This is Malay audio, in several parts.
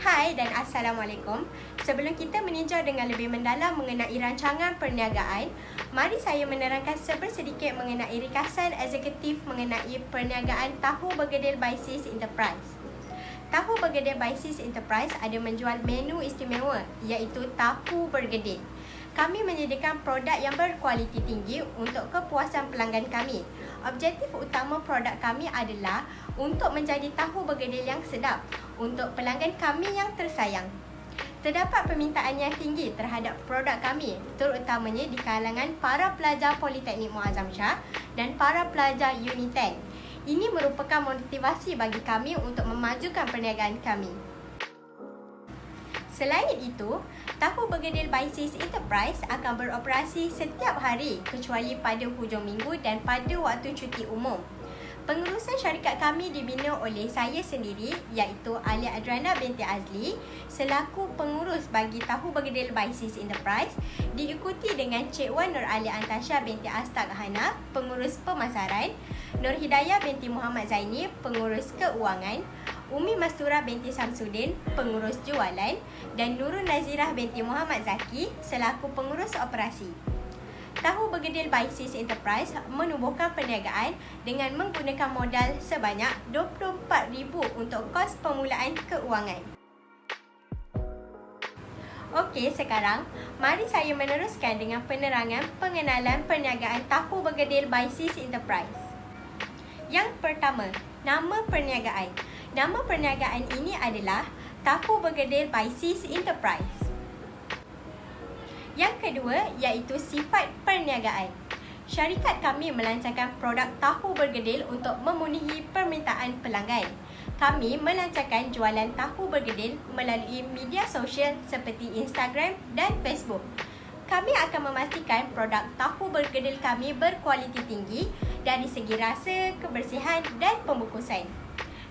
Hai dan Assalamualaikum. Sebelum kita meninjau dengan lebih mendalam mengenai rancangan perniagaan, mari saya menerangkan sedikit mengenai ringkasan eksekutif mengenai perniagaan tahu bergedil by Sis Enterprise. Tahu bergedil by Sis Enterprise ada menjual menu istimewa iaitu tahu bergedil. Kami menyediakan produk yang berkualiti tinggi untuk kepuasan pelanggan kami. Objektif utama produk kami adalah untuk menjadi tahu bergedil yang sedap untuk pelanggan kami yang tersayang. Terdapat permintaan yang tinggi terhadap produk kami, terutamanya di kalangan para pelajar Politeknik Muazzam Shah dan para pelajar Uniten. Ini merupakan motivasi bagi kami untuk memajukan perniagaan kami. Selain itu, tahu bergedil by Sis Enterprise akan beroperasi setiap hari kecuali pada hujung minggu dan pada waktu cuti umum. Pengurusan syarikat kami dibina oleh saya sendiri iaitu Alia Adrana binti Azli selaku pengurus bagi tahu bergedil by Sis Enterprise, diikuti dengan Cik Wan Nur Alia Antasha binti Astag Hana, pengurus pemasaran, Nur Hidayah binti Muhammad Zaini, pengurus keuangan, Umi Mastura binti Samsudin, pengurus jualan, dan Nurul Nazirah binti Muhammad Zaki selaku pengurus operasi. Tahu bergedil by Sis Enterprise menubuhkan perniagaan dengan menggunakan modal sebanyak RM24,000 untuk kos permulaan keuangan. Okey, sekarang mari saya meneruskan dengan penerangan pengenalan perniagaan tahu bergedil by Sis Enterprise. Yang pertama, nama perniagaan. Nama perniagaan ini adalah Tahu Bergedil by Sis Enterprise. Yang kedua iaitu sifat perniagaan. Syarikat kami melancarkan produk tahu bergedil untuk memenuhi permintaan pelanggan. Kami melancarkan jualan tahu bergedil melalui media sosial seperti Instagram dan Facebook. Kami akan memastikan produk tahu bergedil kami berkualiti tinggi dari segi rasa, kebersihan dan pembungkusan.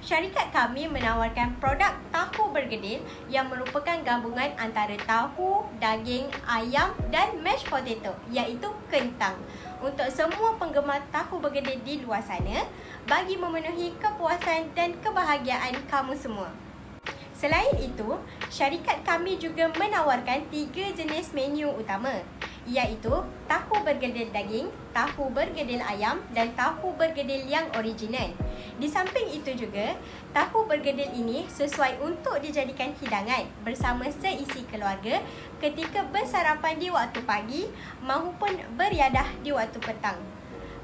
Syarikat kami menawarkan produk tahu bergedil yang merupakan gabungan antara tahu, daging, ayam dan mashed potato iaitu kentang untuk semua penggemar tahu bergedil di luar sana bagi memenuhi kepuasan dan kebahagiaan kamu semua. Selain itu, syarikat kami juga menawarkan 3 jenis menu utama iaitu tahu bergedil daging, tahu bergedil ayam dan tahu bergedil yang original. Di samping itu juga, tahu bergedil ini sesuai untuk dijadikan hidangan bersama seisi keluarga ketika bersarapan di waktu pagi maupun beriadah di waktu petang.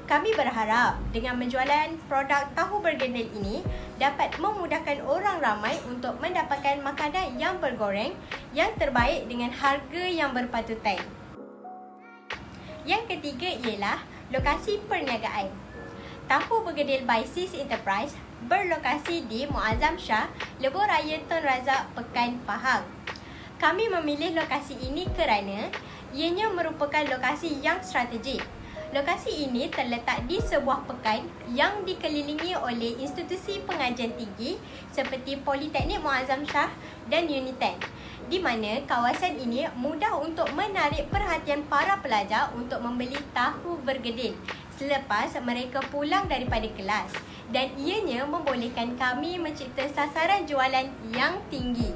Kami berharap dengan menjualan produk tahu bergedil ini dapat memudahkan orang ramai untuk mendapatkan makanan yang bergoreng yang terbaik dengan harga yang berpatutan. Yang ketiga ialah lokasi perniagaan. Tahu Bergedil by Sis Enterprise berlokasi di Muazzam Shah, Lebuh Raya Tun Razak, Pekan Pahang. Kami memilih lokasi ini kerana ianya merupakan lokasi yang strategik. Lokasi ini terletak di sebuah pekan yang dikelilingi oleh institusi pengajian tinggi seperti Politeknik Muazzam Shah dan Uniten, di mana kawasan ini mudah untuk menarik perhatian para pelajar untuk membeli tahu bergedil selepas mereka pulang daripada kelas, dan ianya membolehkan kami mencipta sasaran jualan yang tinggi.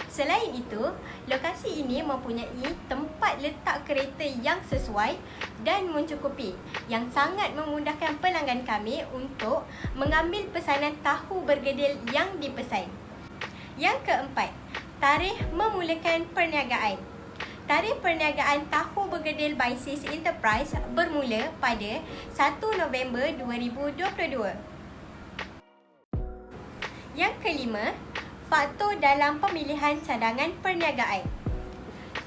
Selain itu, lokasi ini mempunyai tempat letak kereta yang sesuai dan mencukupi yang sangat memudahkan pelanggan kami untuk mengambil pesanan tahu bergedil yang dipesan. Yang keempat, tarikh memulakan perniagaan. Tarikh perniagaan tahu bergedil by Sis Enterprise bermula pada 1 November 2022. Yang kelima, faktor dalam pemilihan cadangan perniagaan.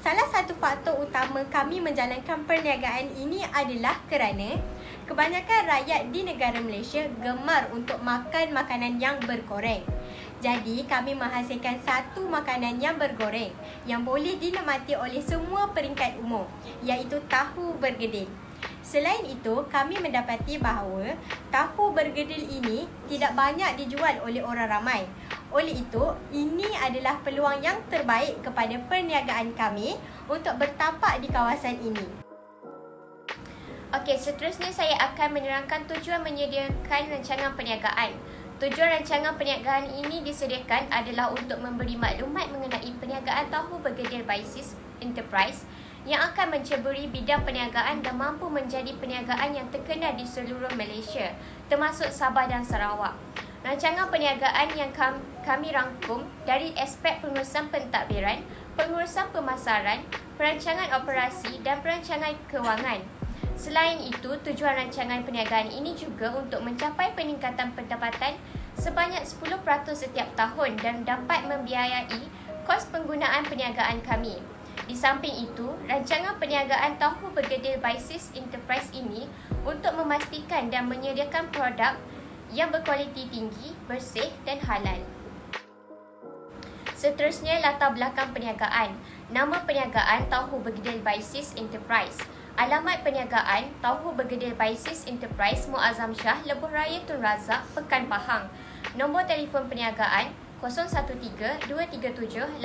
Salah satu faktor utama kami menjalankan perniagaan ini adalah kerana kebanyakan rakyat di negara Malaysia gemar untuk makan makanan yang bergoreng. Jadi, kami menghasilkan satu makanan yang bergoreng yang boleh dinikmati oleh semua peringkat umur, iaitu tahu bergedil. Selain itu, kami mendapati bahawa tahu bergedil ini tidak banyak dijual oleh orang ramai. Oleh itu, ini adalah peluang yang terbaik kepada perniagaan kami untuk bertapak di kawasan ini. Okey, seterusnya saya akan menerangkan tujuan menyediakan rancangan perniagaan. Tujuan rancangan perniagaan ini disediakan adalah untuk memberi maklumat mengenai perniagaan tahu bergedil by SIS Enterprise yang akan menceburi bidang perniagaan dan mampu menjadi perniagaan yang terkenal di seluruh Malaysia, termasuk Sabah dan Sarawak. Rancangan perniagaan yang kami rangkum dari aspek pengurusan pentadbiran, pengurusan pemasaran, perancangan operasi dan perancangan kewangan. Selain itu, tujuan rancangan perniagaan ini juga untuk mencapai peningkatan pendapatan sebanyak 10% setiap tahun dan dapat membiayai kos penggunaan perniagaan kami. Di samping itu, rancangan perniagaan tahu bergedil by SIS Enterprise ini untuk memastikan dan menyediakan produk yang berkualiti tinggi, bersih dan halal. Seterusnya, latar belakang perniagaan. Nama perniagaan tahu bergedil by SIS Enterprise. Alamat perniagaan tahu bergedil by SIS Enterprise Muazzam Shah, Lebuh Raya Tun Razak, Pekan Pahang. Nombor telefon perniagaan 013-237-8400.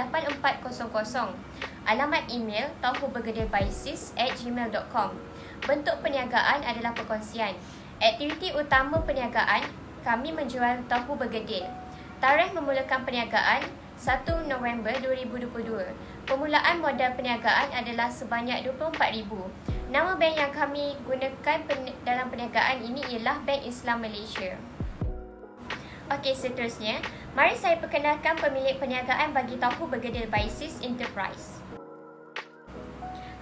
Alamat email tahubergedilbysis@gmail.com. Bentuk perniagaan adalah perkongsian. Aktiviti utama perniagaan, kami menjual tahu bergedil. Tarikh memulakan perniagaan 1 November 2022. Permulaan modal perniagaan adalah sebanyak RM24,000. Nama bank yang kami gunakan dalam perniagaan ini ialah Bank Islam Malaysia. Okey, seterusnya, mari saya perkenalkan pemilik perniagaan bagi tahu bergedil by SIS Enterprise.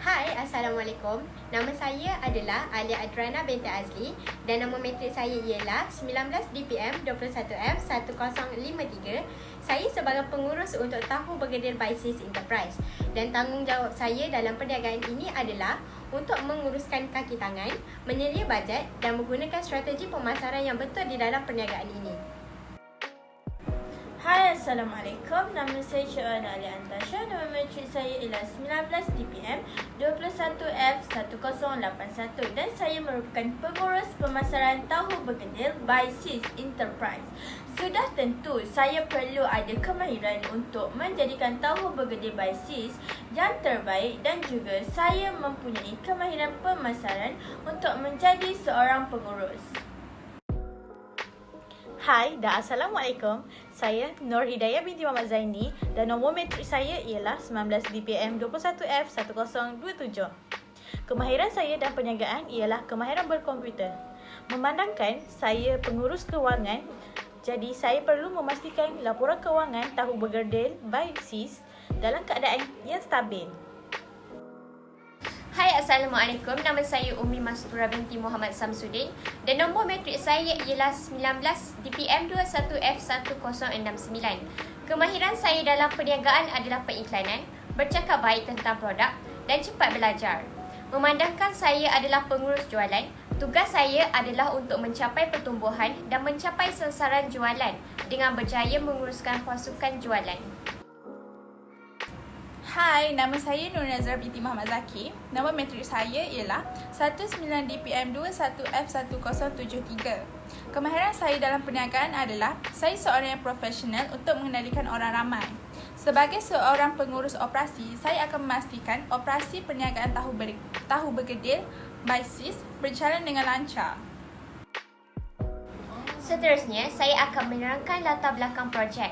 Hai, Assalamualaikum. Nama saya adalah Alia Adrana binti Azli dan nama matrik saya ialah 19 DPM 21F1053. Saya sebagai pengurus untuk tahu bergedil by SIS Enterprise dan tanggungjawab saya dalam perniagaan ini adalah untuk menguruskan kaki tangan, menyelia bajet dan menggunakan strategi pemasaran yang betul di dalam perniagaan ini. Hai, Assalamualaikum. Nama saya Syawana Ali Antasha. Nama matrik saya ialah 19 DPM 21F1081 dan saya merupakan pengurus pemasaran tahu bergedil by SIS Enterprise. Sudah tentu saya perlu ada kemahiran untuk menjadikan tahu bergedil by SIS yang terbaik dan juga saya mempunyai kemahiran pemasaran untuk menjadi seorang pengurus. Hai dan Assalamualaikum. Saya Nur Hidayah binti Muhammad Zaini dan nombor matrik saya ialah 19 DPM 21F1027. Kemahiran saya dalam perniagaan ialah kemahiran berkomputer. Memandangkan saya pengurus kewangan, jadi saya perlu memastikan laporan kewangan tahu bergedil by SIS dalam keadaan yang stabil. Hai, Assalamualaikum. Nama saya Umi Mastura binti Muhammad Samsudin dan nombor matrik saya ialah 19 DPM 21F1069. Kemahiran saya dalam perniagaan adalah periklanan, bercakap baik tentang produk dan cepat belajar. Memandangkan saya adalah pengurus jualan, tugas saya adalah untuk mencapai pertumbuhan dan mencapai sasaran jualan dengan berjaya menguruskan pasukan jualan. Hai, nama saya Nur Nazar binti Muhammad Zaki. Nama matrik saya ialah 19 DPM 21F1073. Kemahiran saya dalam perniagaan adalah saya seorang yang profesional untuk mengendalikan orang ramai. Sebagai seorang pengurus operasi, saya akan memastikan operasi perniagaan tahu bergedil by SIS berjalan dengan lancar. Seterusnya, saya akan menerangkan latar belakang projek.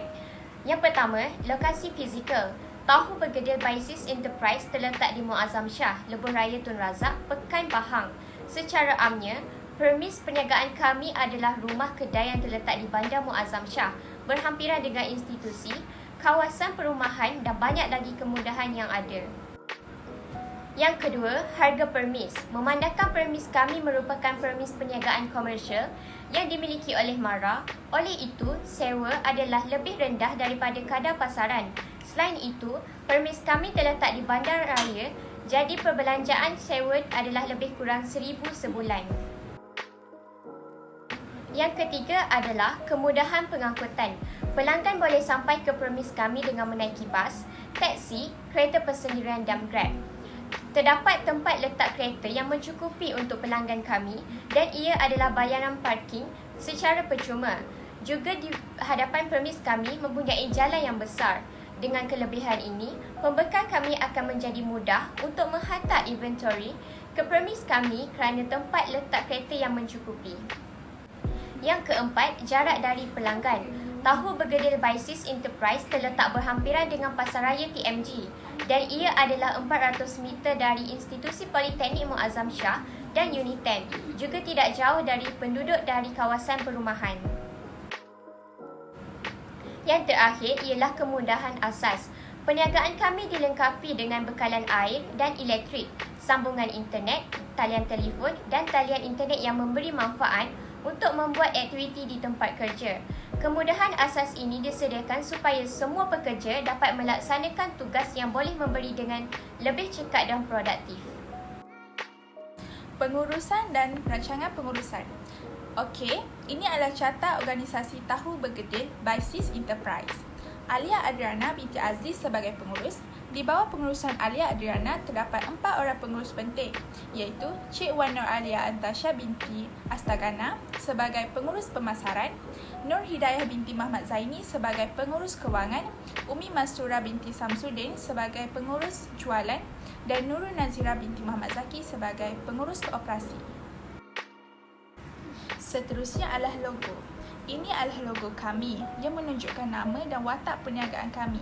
Yang pertama, lokasi fizikal. Tahu bergedil by SIS Enterprise terletak di Muazzam Shah, Lebuh Raya Tun Razak, Pekan Pahang. Secara amnya, premis perniagaan kami adalah rumah kedai yang terletak di Bandar Muazzam Shah, berhampiran dengan institusi, kawasan perumahan dan banyak lagi kemudahan yang ada. Yang kedua, harga permis. Memandangkan permis kami merupakan permis perniagaan komersial yang dimiliki oleh MARA, oleh itu, sewa adalah lebih rendah daripada kadar pasaran. Selain itu, permis kami terletak di bandar raya, jadi perbelanjaan sewa adalah lebih kurang RM1,000 sebulan. Yang ketiga adalah kemudahan pengangkutan. Pelanggan boleh sampai ke permis kami dengan menaiki bas, teksi, kereta persendirian dan Grab. Terdapat tempat letak kereta yang mencukupi untuk pelanggan kami dan ia adalah bayaran parking secara percuma. Juga di hadapan permis kami mempunyai jalan yang besar. Dengan kelebihan ini, pembekal kami akan menjadi mudah untuk menghantar inventory ke premis kami kerana tempat letak kereta yang mencukupi. Yang keempat, jarak dari pelanggan. Tahu Bergedil by Sis Enterprise terletak berhampiran dengan Pasaraya TMG dan ia adalah 400 meter dari Institusi Politeknik Muazzam Shah dan Uniten, juga tidak jauh dari penduduk dari kawasan perumahan. Yang terakhir ialah kemudahan asas. Perniagaan kami dilengkapi dengan bekalan air dan elektrik, sambungan internet, talian telefon dan talian internet yang memberi manfaat untuk membuat aktiviti di tempat kerja. Kemudahan asas ini disediakan supaya semua pekerja dapat melaksanakan tugas yang boleh memberi dengan lebih cekat dan produktif. Pengurusan dan rancangan pengurusan. Okey, ini adalah carta organisasi Tahu Bergedil by Sis Enterprise. Alia Adriana binti Aziz sebagai pengurus. Di bawah pengurusan Alia Adriana terdapat 4 orang pengurus penting, iaitu Cik Wan Nur Alia Antasha binti Astagana sebagai pengurus pemasaran, Nur Hidayah binti Muhammad Zaini sebagai pengurus kewangan, Umi Mastura binti Samsudin sebagai pengurus jualan dan Nurul Nazira binti Muhammad Zaki sebagai pengurus koperasi. Seterusnya adalah logo. Ini adalah logo kami yang menunjukkan nama dan watak perniagaan kami.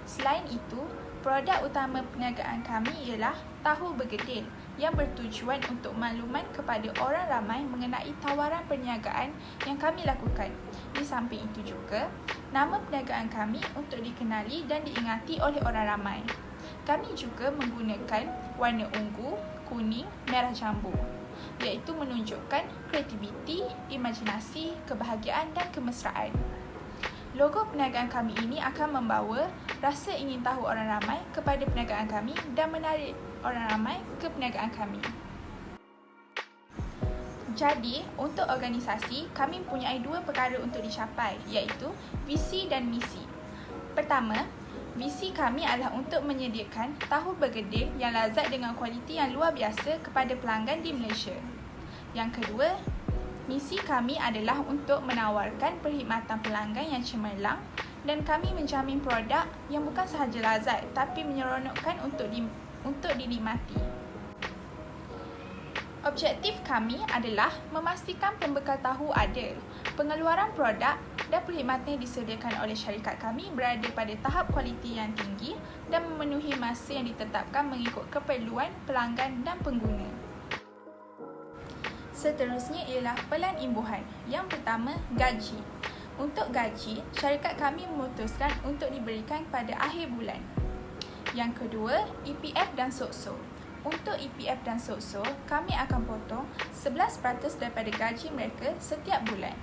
Selain itu, produk utama perniagaan kami ialah Tahu Bergedil yang bertujuan untuk makluman kepada orang ramai mengenai tawaran perniagaan yang kami lakukan. Di samping itu juga, nama perniagaan kami untuk dikenali dan diingati oleh orang ramai. Kami juga menggunakan warna ungu, kuning, merah jambu, iaitu menunjukkan kreativiti, imajinasi, kebahagiaan dan kemesraan. Logo perniagaan kami ini akan membawa rasa ingin tahu orang ramai kepada perniagaan kami dan menarik orang ramai ke perniagaan kami. Jadi, untuk organisasi, kami mempunyai 2 perkara untuk dicapai, iaitu visi dan misi. Pertama, visi kami adalah untuk menyediakan tahu bergedil yang lazat dengan kualiti yang luar biasa kepada pelanggan di Malaysia. Yang kedua, misi kami adalah untuk menawarkan perkhidmatan pelanggan yang cemerlang dan kami menjamin produk yang bukan sahaja lazat tapi menyeronokkan untuk dinikmati. Objektif kami adalah memastikan pembekal tahu ada, pengeluaran produk dan perkhidmatan yang disediakan oleh syarikat kami berada pada tahap kualiti yang tinggi dan memenuhi masa yang ditetapkan mengikut keperluan pelanggan dan pengguna. Seterusnya ialah pelan imbuhan. Yang pertama, gaji. Untuk gaji, syarikat kami memutuskan untuk diberikan pada akhir bulan. Yang kedua, EPF dan SOKSO. Untuk EPF dan SOKSO, kami akan potong 11% daripada gaji mereka setiap bulan.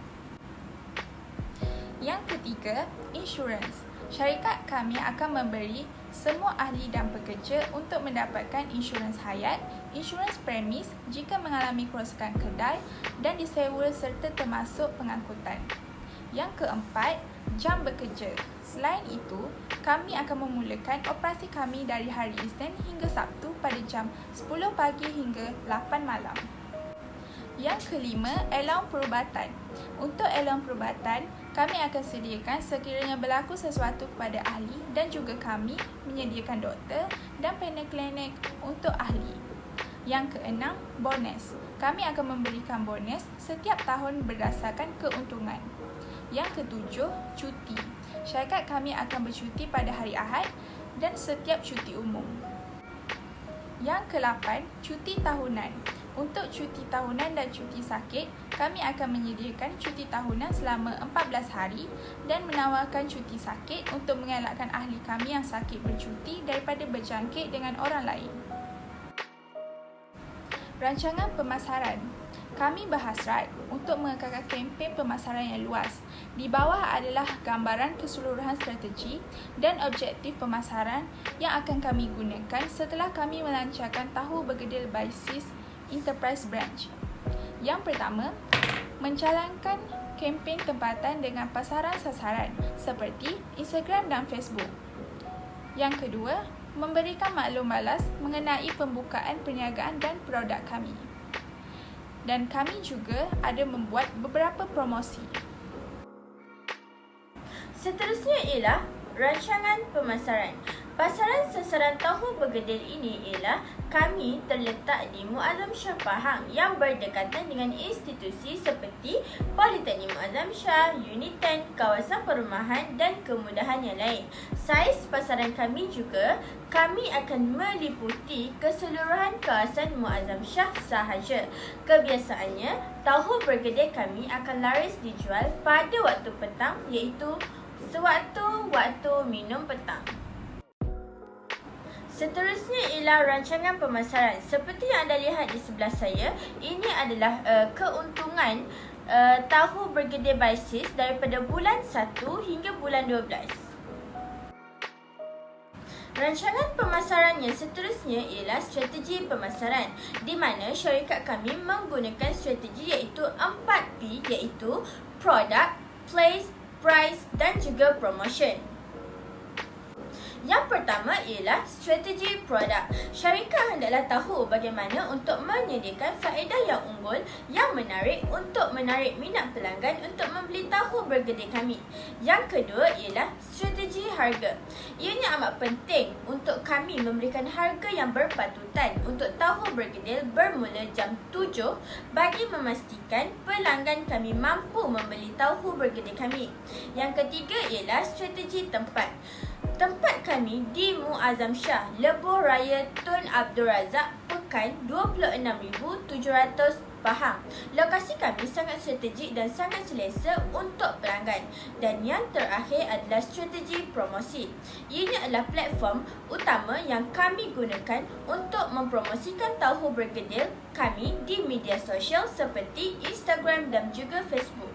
Yang ketiga, insurans. Syarikat kami akan memberi semua ahli dan pekerja untuk mendapatkan insurans hayat, insurans premis jika mengalami kerosakan kedai dan disewa serta termasuk pengangkutan. Yang keempat, jam bekerja. Selain itu, kami akan memulakan operasi kami dari hari Isnin hingga Sabtu pada jam 10 pagi hingga 8 malam. Yang kelima, allowance perubatan. Untuk allowance perubatan, kami akan sediakan sekiranya berlaku sesuatu kepada ahli dan juga kami menyediakan doktor dan panel klinik untuk ahli. Yang keenam, bonus. Kami akan memberikan bonus setiap tahun berdasarkan keuntungan. Yang ketujuh, cuti. Syarikat kami akan bercuti pada hari Ahad dan setiap cuti umum. Yang ke-8, cuti tahunan. Untuk cuti tahunan dan cuti sakit, kami akan menyediakan cuti tahunan selama 14 hari dan menawarkan cuti sakit untuk mengelakkan ahli kami yang sakit bercuti daripada berjangkit dengan orang lain. Rancangan pemasaran. Kami berhasrat untuk mengekalkan kempen pemasaran yang luas. Di bawah adalah gambaran keseluruhan strategi dan objektif pemasaran yang akan kami gunakan setelah kami melancarkan Tahu Bergedil by Sis Enterprise Branch. Yang pertama, menjalankan kempen tempatan dengan pasaran sasaran seperti Instagram dan Facebook. Yang kedua, memberikan maklum balas mengenai pembukaan perniagaan dan produk kami. Dan kami juga ada membuat beberapa promosi. Seterusnya ialah rancangan pemasaran. Pasaran sasaran tahu bergedil ini ialah kami terletak di Muazzam Shah Pahang yang berdekatan dengan institusi seperti Politeknik Muazzam Shah, Uniten, kawasan perumahan dan kemudahan yang lain. Saiz pasaran kami juga, kami akan meliputi keseluruhan kawasan Muazzam Shah sahaja. Kebiasaannya, tahu bergedil kami akan laris dijual pada waktu petang iaitu sewaktu-waktu minum petang. Seterusnya ialah rancangan pemasaran. Seperti yang anda lihat di sebelah saya, ini adalah keuntungan tahu bergedil by Sis daripada bulan 1 hingga bulan 12. Rancangan pemasarannya seterusnya ialah strategi pemasaran, di mana syarikat kami menggunakan strategi iaitu 4P, iaitu Product, Place, Price dan juga Promotion. Yang pertama ialah strategi produk. Syarikat hendaklah tahu bagaimana untuk menyediakan faedah yang unggul yang menarik untuk menarik minat pelanggan untuk membeli tahu bergedil kami. Yang kedua ialah strategi harga. Ianya amat penting untuk kami memberikan harga yang berpatutan untuk tahu bergedil bermula jam 7 bagi memastikan pelanggan kami mampu membeli tahu bergedil kami. Yang ketiga ialah strategi tempat. Tempat kami di Muazzam Shah, Lebuh Raya Tun Abdul Razak, Pekan 26,700 Pahang. Lokasi kami sangat strategik dan sangat selesa untuk pelanggan. Dan yang terakhir adalah strategi promosi. Ianya adalah platform utama yang kami gunakan untuk mempromosikan tahu bergedil kami di media sosial seperti Instagram dan juga Facebook.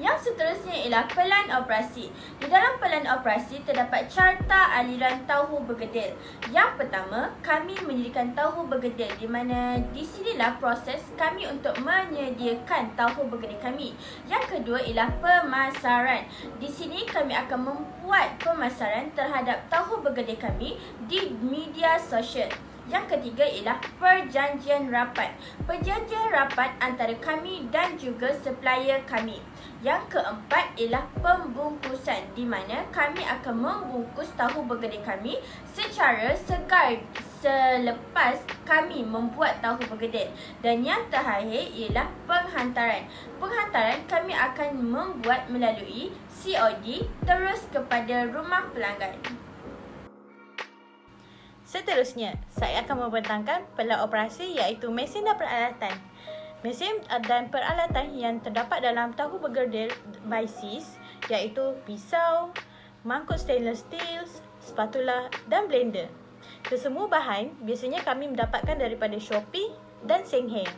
Yang seterusnya ialah pelan operasi. Di dalam pelan operasi terdapat carta aliran tahu bergedil. Yang pertama, kami menyediakan tahu bergedil di mana di sinilah proses kami untuk menyediakan tahu bergedil kami. Yang kedua ialah pemasaran. Di sini kami akan membuat pemasaran terhadap tahu bergedil kami di media sosial. Yang ketiga ialah perjanjian rapat. Perjanjian rapat antara kami dan juga supplier kami. Yang keempat ialah pembungkusan, di mana kami akan membungkus tahu bergedil kami secara segar selepas kami membuat tahu bergedil. Dan yang terakhir ialah penghantaran. Penghantaran kami akan membuat melalui COD terus kepada rumah pelanggan. Seterusnya, saya akan membentangkan pelan operasi iaitu mesin dan peralatan. Mesin dan peralatan yang terdapat dalam tahu bergedil by Sis iaitu pisau, mangkuk stainless steel, spatula dan blender. Kesemua bahan biasanya kami mendapatkan daripada Shopee dan Sengheng.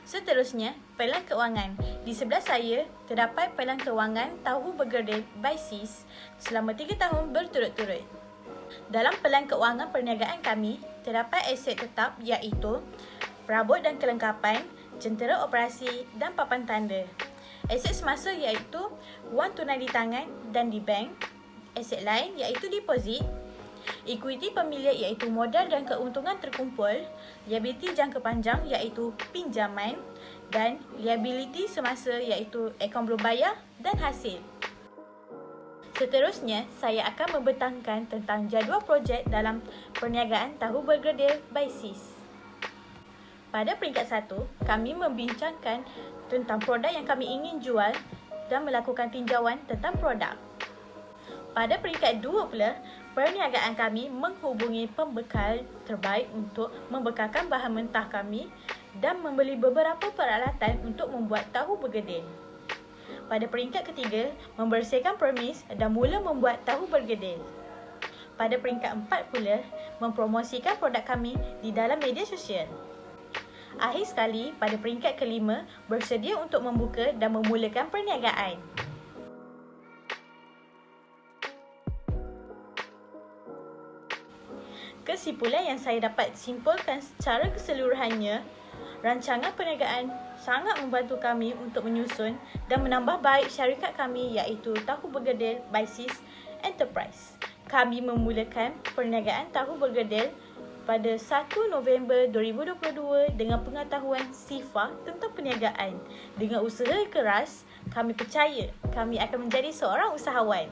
Seterusnya, pelan kewangan. Di sebelah saya terdapat pelan kewangan tahu bergedil by Sis selama 3 tahun berturut-turut. Dalam pelan kewangan perniagaan kami, terdapat aset tetap iaitu perabot dan kelengkapan, jentera operasi dan papan tanda. Aset semasa iaitu wang tunai di tangan dan di bank. Aset lain iaitu deposit. Ekuiti pemilik iaitu modal dan keuntungan terkumpul. Liability jangka panjang iaitu pinjaman. Dan liability semasa iaitu akaun belum bayar dan hasil. Seterusnya, saya akan membentangkan tentang jadual projek dalam perniagaan tahu bergedil by Sis. Pada peringkat 1, kami membincangkan tentang produk yang kami ingin jual dan melakukan tinjauan tentang produk. Pada peringkat 2 pula, perniagaan kami menghubungi pembekal terbaik untuk membekalkan bahan mentah kami dan membeli beberapa peralatan untuk membuat tahu bergedil. Pada peringkat ketiga, membersihkan permis dan mula membuat tahu bergedil. Pada peringkat 4 pula, mempromosikan produk kami di dalam media sosial. Akhir sekali, pada peringkat kelima, bersedia untuk membuka dan memulakan perniagaan. Kesimpulan yang saya dapat simpulkan secara keseluruhannya, rancangan perniagaan sangat membantu kami untuk menyusun dan menambah baik syarikat kami iaitu Tahu Bergedil by Sis Enterprise. Kami memulakan perniagaan tahu bergedil pada 1 November 2022 dengan pengetahuan sifar tentang perniagaan. Dengan usaha keras, kami percaya kami akan menjadi seorang usahawan.